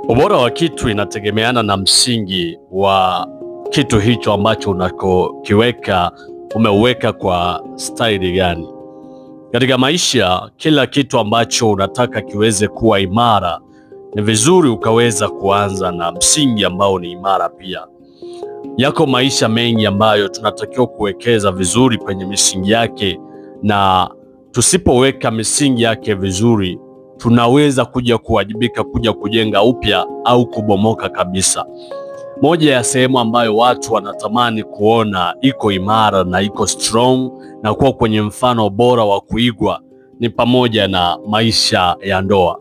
Ubora wa kitu inategemeana na msingi wa kitu hicho ambacho unakokiweka, umeweka kwa staili gani. Katika maisha, kila kitu ambacho unataka kiweze kuwa imara, ni vizuri ukaweza kuanza na msingi ambao ni imara pia. Yako maisha mengi ambayo tunatakiwa kuwekeza vizuri kwenye misingi yake, na tusipoweka misingi yake vizuri, tunaweza kuja kuwajibika kuja kujenga upya au kubomoka kabisa. Moja ya sehemu ambayo watu wanatamani kuona iko imara na iko strong na kuwa kwenye mfano bora wa kuigwa ni pamoja na maisha ya ndoa.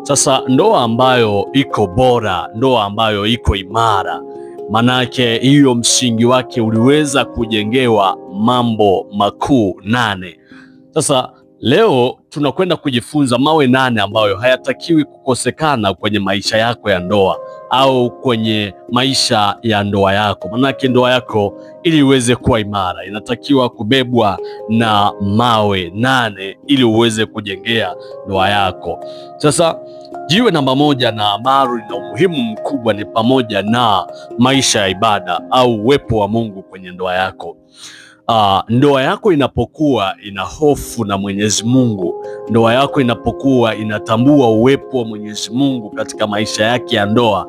Sasa ndoa ambayo iko bora, ndoa ambayo iko imara, manake hiyo msingi wake uliweza kujengewa mambo makuu 8. Sasa leo tunakwenda kujifunza mawe 8 ambayo hayatakiwi kukosekana kwenye maisha yako ya ndoa au kwenye maisha ya ndoa yako. Manake ndoa yako ili iweze kuwa imara inatakiwa kubebwa na mawe 8 ili uweze kujengea ndoa yako. Sasa jiwe namba 1 na ambalo lina umuhimu mkubwa ni pamoja na maisha ya ibada au uwepo wa Mungu kwenye ndoa yako. Ndoa yako inapokuwa ina hofu na Mwenyezi Mungu, ndoa yako inapokuwa inatambua uwepo wa Mwenyezi Mungu katika maisha yake ya ndoa,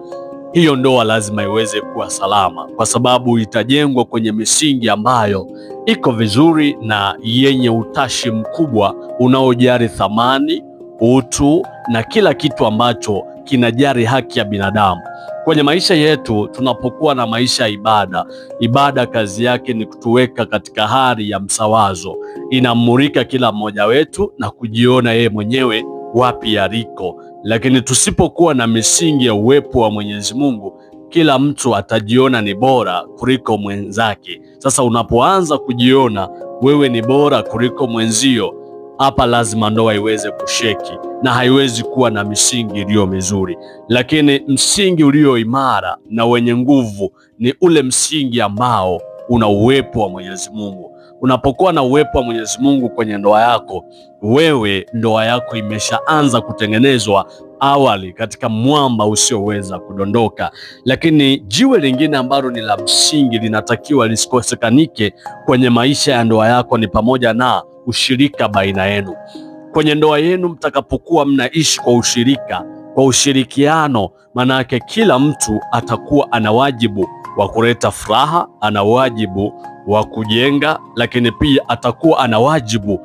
hiyo ndoa lazima iweze kuwa salama, kwa sababu itajengwa kwenye misingi ambayo iko vizuri na yenye utashi mkubwa unaojali thamani, utu na kila kitu ambacho kinajali haki ya binadamu. Kwenye maisha yetu tunapokuwa na maisha ya ibada kazi yake ni kutuweka katika hali ya msawazo. Inamulika kila mmoja wetu na kujiona yeye mwenyewe wapi aliko. Lakini tusipokuwa na misingi ya uwepo wa Mwenyezi Mungu, kila mtu atajiona ni bora kuliko mwenzake. Sasa unapoanza kujiona wewe ni bora kuliko mwenzio, hapa lazima ndoa iweze kusheki na haiwezi kuwa na misingi iliyo mizuri. Lakini msingi ulio imara na wenye nguvu ni ule msingi ambao una uwepo wa Mwenyezi Mungu. Unapokuwa na uwepo wa Mwenyezi Mungu kwenye ndoa yako, wewe ndoa yako imeshaanza kutengenezwa awali katika mwamba usioweza kudondoka. Lakini jiwe lingine ambalo ni la msingi linatakiwa lisikosekanike kwenye maisha ya ndoa yako ni pamoja na ushirika baina yenu. Kwenye ndoa yenu mtakapokuwa mnaishi kwa ushirika, kwa ushirikiano, manake kila mtu atakuwa ana wajibu wa kuleta furaha, ana wajibu wa kujenga, lakini pia atakuwa ana wajibu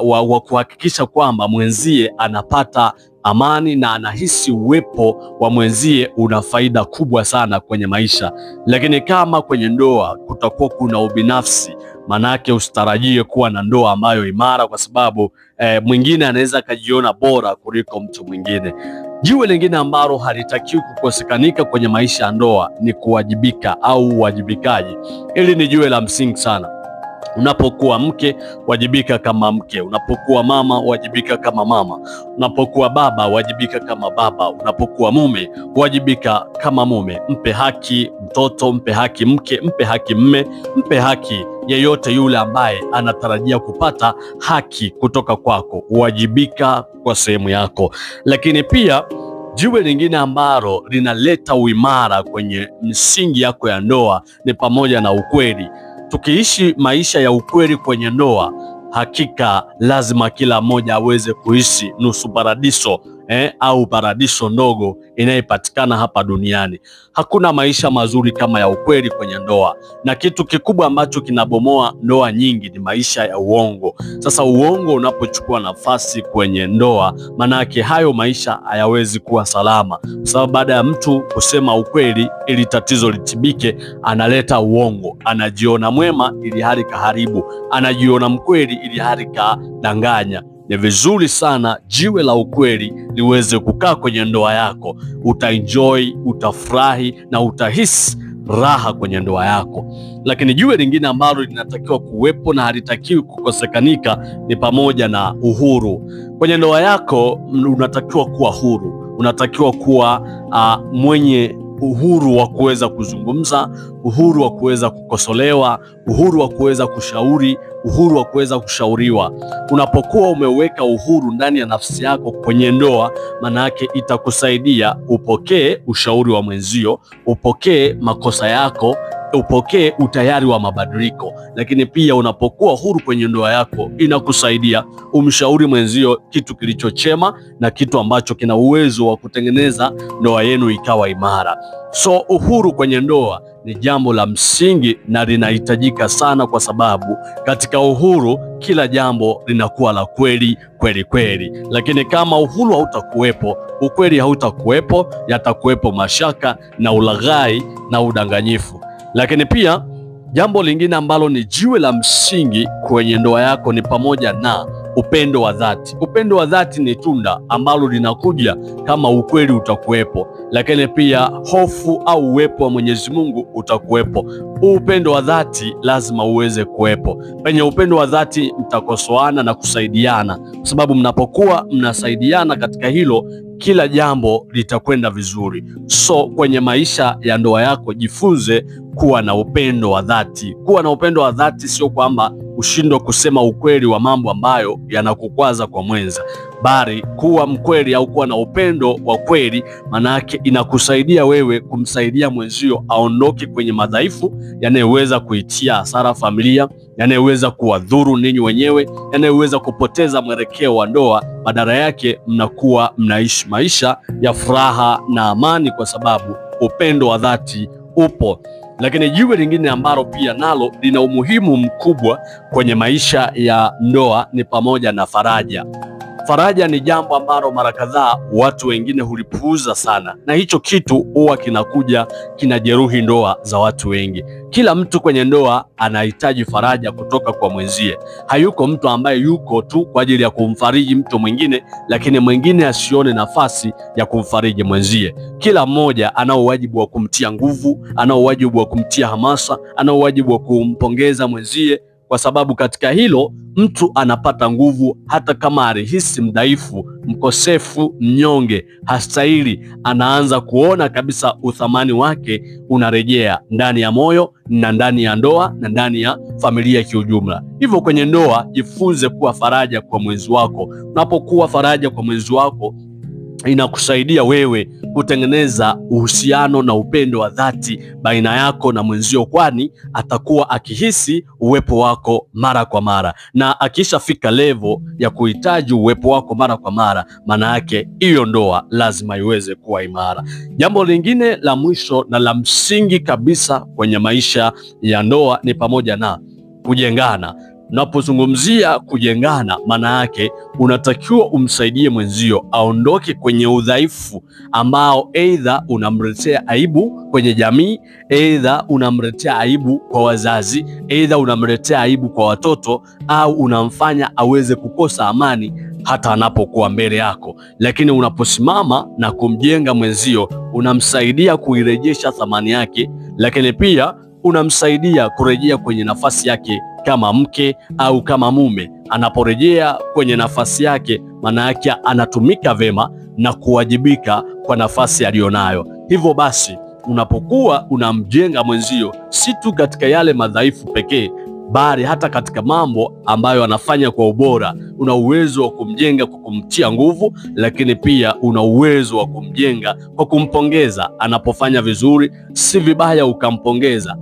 wa kuhakikisha kwamba mwenzie anapata amani na anahisi uwepo wa mwenzie una faida kubwa sana kwenye maisha. Lakini kama kwenye ndoa kutakuwa kuna ubinafsi, manake usitarajie kuwa na ndoa ambayo imara, kwa sababu mwingine anaweza kajiona bora kuliko mtu mwingine. Jiwe lingine ambalo halitakiwi kukosekanika kwenye maisha ya ndoa ni kuwajibika au uwajibikaji. Hili ni jiwe la msingi sana. Unapokuwa mke, wajibika kama mke. Unapokuwa mama, wajibika kama mama. Unapokuwa baba, wajibika kama baba. Unapokuwa mume, wajibika kama mume. Mpe haki mtoto, mpe haki mke, mpe haki mme, mpe haki yeyote yule ambaye anatarajia kupata haki kutoka kwako. Wajibika kwa sehemu yako. Lakini pia jiwe lingine ambalo linaleta uimara kwenye msingi yako ya ndoa ni pamoja na ukweli. Tukiishi maisha ya ukweli kwenye ndoa, hakika lazima kila mmoja aweze kuishi nusu paradiso au paradiso ndogo inayopatikana hapa duniani. Hakuna maisha mazuri kama ya ukweli kwenye ndoa, na kitu kikubwa ambacho kinabomoa ndoa nyingi ni maisha ya uongo. Sasa uongo unapochukua nafasi kwenye ndoa, manake hayo maisha hayawezi kuwa salama, kwa sababu baada ya mtu kusema ukweli ili tatizo litibike, analeta uongo. Anajiona mwema ili hali kaharibu, anajiona mkweli ili hali kadanganya. Ni vizuri sana jiwe la ukweli liweze kukaa kwenye ndoa yako. Utaenjoy, utafurahi na utahisi raha kwenye ndoa yako. Lakini jiwe lingine ambalo linatakiwa kuwepo na halitakiwi kukosekanika ni pamoja na uhuru. Kwenye ndoa yako unatakiwa kuwa huru, unatakiwa kuwa mwenye uhuru wa kuweza kuzungumza, uhuru wa kuweza kukosolewa, uhuru wa kuweza kushauri, uhuru wa kuweza kushauriwa. Unapokuwa umeweka uhuru ndani ya nafsi yako kwenye ndoa, maana yake itakusaidia upokee ushauri wa mwenzio, upokee makosa yako, upokee utayari wa mabadiliko. Lakini pia unapokuwa huru kwenye ndoa yako, inakusaidia umshauri mwenzio kitu kilicho chema na kitu ambacho kina uwezo wa kutengeneza ndoa yenu ikawa imara. So uhuru kwenye ndoa ni jambo la msingi na linahitajika sana, kwa sababu katika uhuru kila jambo linakuwa la kweli kweli kweli. Lakini kama uhuru hautakuwepo, ukweli hautakuwepo, yatakuwepo mashaka na ulaghai na udanganyifu. Lakini pia jambo lingine ambalo ni jiwe la msingi kwenye ndoa yako ni pamoja na upendo wa dhati. Upendo wa dhati ni tunda ambalo linakuja kama ukweli utakuwepo, lakini pia hofu au uwepo wa Mwenyezi Mungu utakuwepo. Upendo wa dhati lazima uweze kuwepo. Penye upendo wa dhati mtakosoana na kusaidiana, kwa sababu mnapokuwa mnasaidiana katika hilo, kila jambo litakwenda vizuri. So kwenye maisha ya ndoa yako jifunze kuwa na upendo wa dhati. Kuwa na upendo wa dhati sio kwamba ushindwe kusema ukweli wa mambo ambayo yanakukwaza kwa mwenza, bali kuwa mkweli au kuwa na upendo wa kweli, manake inakusaidia wewe kumsaidia mwenzio aondoke kwenye madhaifu yanayoweza kuitia hasara familia, yanayoweza kuwadhuru ninyi wenyewe, yanayoweza kupoteza mwelekeo wa ndoa. Badala yake mnakuwa mnaishi maisha ya furaha na amani, kwa sababu upendo wa dhati upo. Lakini jiwe lingine ambalo pia nalo lina umuhimu mkubwa kwenye maisha ya ndoa ni pamoja na faraja. Faraja ni jambo ambalo mara kadhaa watu wengine hulipuuza sana, na hicho kitu huwa kinakuja kinajeruhi ndoa za watu wengi. Kila mtu kwenye ndoa anahitaji faraja kutoka kwa mwenzie. Hayuko mtu ambaye yuko tu kwa ajili ya kumfariji mtu mwingine, lakini mwingine asione nafasi ya kumfariji mwenzie. Kila mmoja anao wajibu wa kumtia nguvu, anao wajibu wa kumtia hamasa, anao wajibu wa kumpongeza mwenzie, kwa sababu katika hilo mtu anapata nguvu hata kama alihisi mdhaifu, mkosefu, mnyonge, hastahili. Anaanza kuona kabisa uthamani wake unarejea ndani ya moyo na ndani ya ndoa na ndani ya familia kiujumla. Hivyo kwenye ndoa jifunze kuwa faraja kwa mwenzi wako. Unapokuwa faraja kwa mwenzi wako, inakusaidia wewe kutengeneza uhusiano na upendo wa dhati baina yako na mwenzio, kwani atakuwa akihisi uwepo wako mara kwa mara, na akishafika level ya kuhitaji uwepo wako mara kwa mara, maana yake hiyo ndoa lazima iweze kuwa imara. Jambo lingine la mwisho na la msingi kabisa kwenye maisha ya ndoa ni pamoja na kujengana. Unapozungumzia kujengana, maana yake unatakiwa umsaidie mwenzio aondoke kwenye udhaifu ambao aidha unamletea aibu kwenye jamii, aidha unamletea aibu kwa wazazi, aidha unamletea aibu kwa watoto, au unamfanya aweze kukosa amani hata anapokuwa mbele yako. Lakini unaposimama na kumjenga mwenzio, unamsaidia kuirejesha thamani yake, lakini pia unamsaidia kurejea kwenye nafasi yake kama mke au kama mume. Anaporejea kwenye nafasi yake, maana yake anatumika vema na kuwajibika kwa nafasi aliyonayo. Hivyo basi, unapokuwa unamjenga mwenzio, si tu katika yale madhaifu pekee, bali hata katika mambo ambayo anafanya kwa ubora, una uwezo wa kumjenga kwa kumtia nguvu, lakini pia una uwezo wa kumjenga kwa kumpongeza anapofanya vizuri. Si vibaya ukampongeza,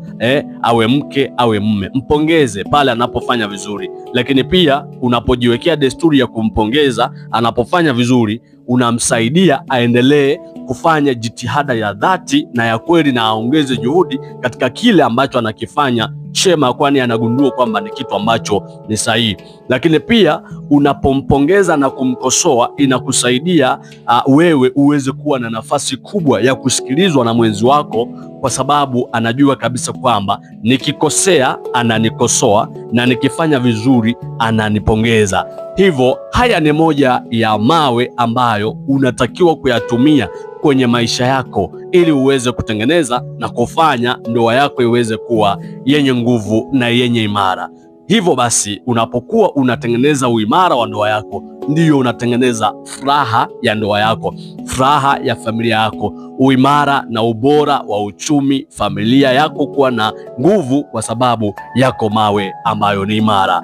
awe mke awe mume, mpongeze pale anapofanya vizuri. Lakini pia unapojiwekea desturi ya kumpongeza anapofanya vizuri, unamsaidia aendelee kufanya jitihada ya dhati na ya kweli, na aongeze juhudi katika kile ambacho anakifanya chema, kwani anagundua kwamba ni kitu ambacho ni sahihi. Lakini pia unapompongeza na kumkosoa, inakusaidia wewe uweze kuwa na nafasi kubwa ya kusikilizwa na mwenzi wako, kwa sababu anajua kabisa kwamba nikikosea ananikosoa na nikifanya vizuri ananipongeza. Hivyo haya ni moja ya mawe ambayo unatakiwa kuyatumia kwenye maisha yako ili uweze kutengeneza na kufanya ndoa yako iweze kuwa yenye nguvu na yenye imara. Hivyo basi, unapokuwa unatengeneza uimara wa ndoa yako, ndiyo unatengeneza furaha ya ndoa yako, furaha ya familia yako. uimara na ubora wa uchumi, familia yako kuwa na nguvu kwa sababu yako mawe ambayo ni imara.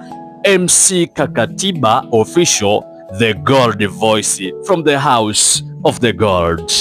MC Kakatiba Official, the Gold Voice from the House of the Gold.